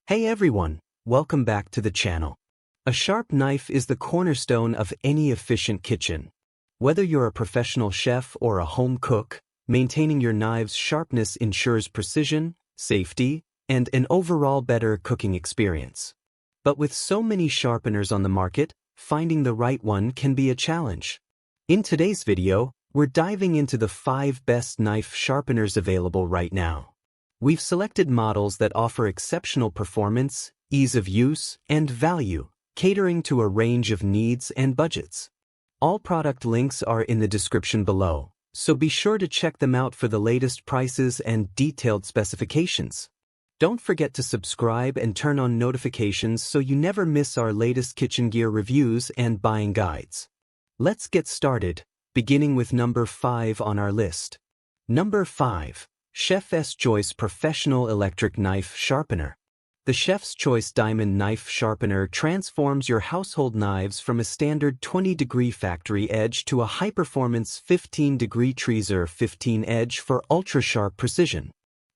Hey everyone, welcome back to the channel. A sharp knife is the cornerstone of any efficient kitchen. Whether you're a professional chef or a home cook, maintaining your knive's sharpness ensures precision, safety, and an overall better cooking experience. But with so many sharpeners on the market, finding the right one can be a challenge. In today's video, we're diving into the 5 best knife sharpeners available right now. We've selected models that offer exceptional performance, ease of use, and value, catering to a range of needs and budgets. All product links are in the description below, so be sure to check them out for the latest prices and detailed specifications. Don't forget to subscribe and turn on notifications so you never miss our latest kitchen gear reviews and buying guides. Let's get started, beginning with number 5 on our list. Number 5. Chef's Sjoice Professional Electric Knife Sharpener. The Chef's Choice Diamond Knife Sharpener transforms your household knives from a standard 20-degree factory edge to a high-performance 15-degree Treaser 15 edge for ultra-sharp precision.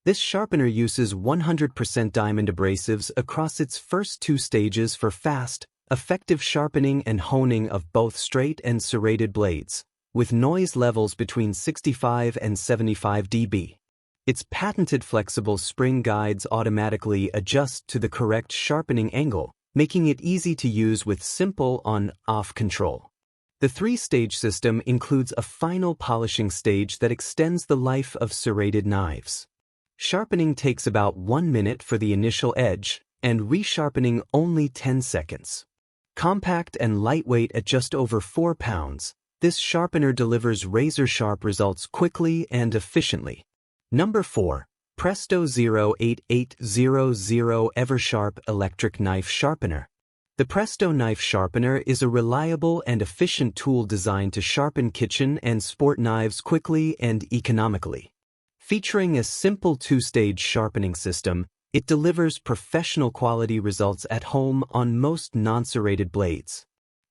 This sharpener uses 100% diamond abrasives across its first 2 stages for fast, effective sharpening and honing of both straight and serrated blades, with noise levels between 65 and 75 dB. Its patented flexible spring guides automatically adjust to the correct sharpening angle, making it easy to use with simple on-off control. The 3-stage system includes a final polishing stage that extends the life of serrated knives. Sharpening takes about 1 minute for the initial edge, and resharpening only 10 seconds. Compact and lightweight at just over 4 pounds, this sharpener delivers razor-sharp results quickly and efficiently. Number 4. Presto 08800 Eversharp Electric Knife Sharpener. The Presto Knife Sharpener is a reliable and efficient tool designed to sharpen kitchen and sport knives quickly and economically. Featuring a simple 2-stage sharpening system, it delivers professional quality results at home on most non-serrated blades.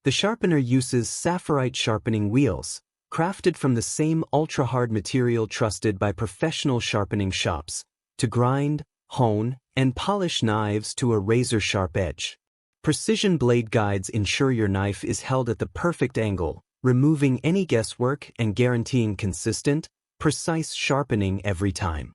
The sharpener uses sapphirite sharpening wheels, crafted from the same ultra-hard material trusted by professional sharpening shops, to grind, hone, and polish knives to a razor-sharp edge. Precision blade guides ensure your knife is held at the perfect angle, removing any guesswork and guaranteeing consistent, precise sharpening every time.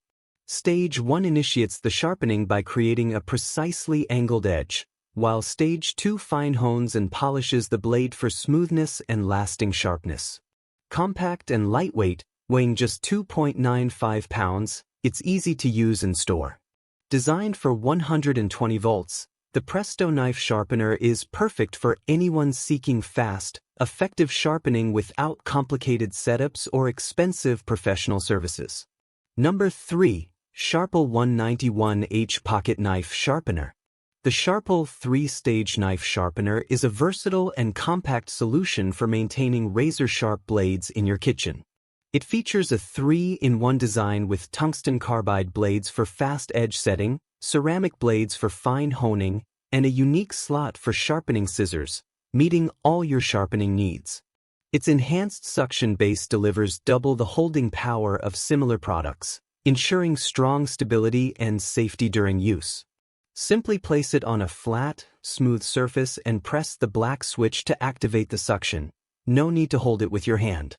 Stage 1 initiates the sharpening by creating a precisely angled edge, while Stage 2 fine hones and polishes the blade for smoothness and lasting sharpness. Compact and lightweight, weighing just 2.95 pounds, it's easy to use and store. Designed for 120 volts, the Presto Knife Sharpener is perfect for anyone seeking fast, effective sharpening without complicated setups or expensive professional services. Number 3. Sharpel 191H Pocket Knife Sharpener. The Sharpel 3-stage knife sharpener is a versatile and compact solution for maintaining razor-sharp blades in your kitchen. It features a 3-in-1 design with tungsten carbide blades for fast edge setting, ceramic blades for fine honing, and a unique slot for sharpening scissors, meeting all your sharpening needs. Its enhanced suction base delivers double the holding power of similar products, ensuring strong stability and safety during use. Simply place it on a flat, smooth surface and press the black switch to activate the suction. No need to hold it with your hand.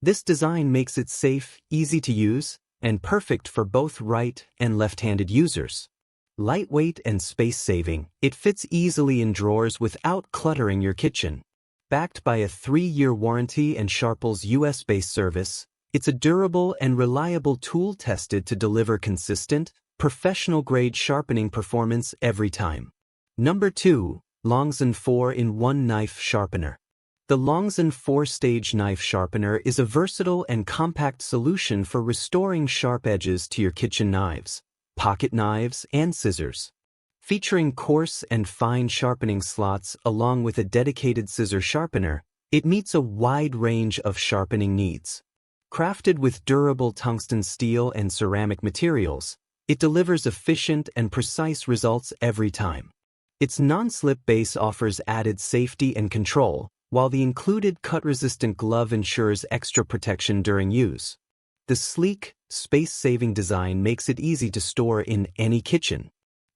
This design makes it safe, easy to use, and perfect for both right and left-handed users. Lightweight and space-saving, it fits easily in drawers without cluttering your kitchen. Backed by a 3-year warranty and Sharpel's US-based service, it's a durable and reliable tool tested to deliver consistent, professional-grade sharpening performance every time. Number 2. LZEN 4-in-1 Knife Sharpener. The LZEN 4-stage knife sharpener is a versatile and compact solution for restoring sharp edges to your kitchen knives, pocket knives, and scissors. Featuring coarse and fine sharpening slots along with a dedicated scissor sharpener, it meets a wide range of sharpening needs. Crafted with durable tungsten steel and ceramic materials, it delivers efficient and precise results every time. Its non-slip base offers added safety and control, while the included cut-resistant glove ensures extra protection during use. The sleek, space-saving design makes it easy to store in any kitchen.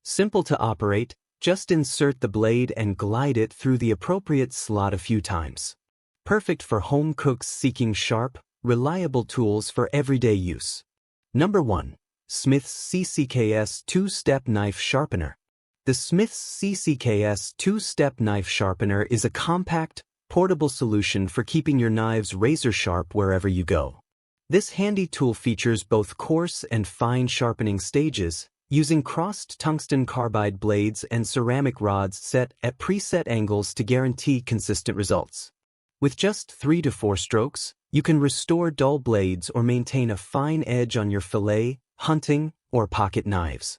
Simple to operate, just insert the blade and glide it through the appropriate slot a few times. Perfect for home cooks seeking sharp, reliable tools for everyday use. Number 1. Smith's CCKS 2-Step Knife Sharpener. The Smith's CCKS 2-Step Knife Sharpener is a compact, portable solution for keeping your knives razor sharp wherever you go. This handy tool features both coarse and fine sharpening stages, using crossed tungsten carbide blades and ceramic rods set at preset angles to guarantee consistent results. With just 3 to 4 strokes, you can restore dull blades or maintain a fine edge on your fillet, hunting, or pocket knives.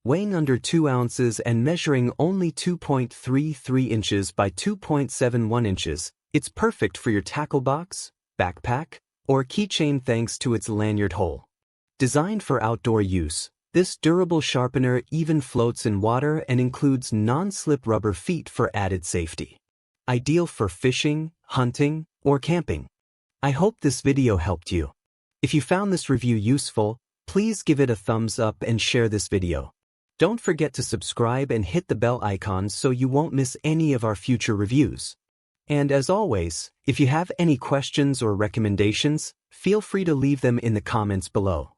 Weighing under 2 ounces and measuring only 2.33 inches by 2.71 inches, it's perfect for your tackle box, backpack, or keychain thanks to its lanyard hole. Designed for outdoor use, this durable sharpener even floats in water and includes non-slip rubber feet for added safety. Ideal for fishing, hunting, or camping. I hope this video helped you. If you found this review useful, please give it a thumbs up and share this video. Don't forget to subscribe and hit the bell icon so you won't miss any of our future reviews. And as always, if you have any questions or recommendations, feel free to leave them in the comments below.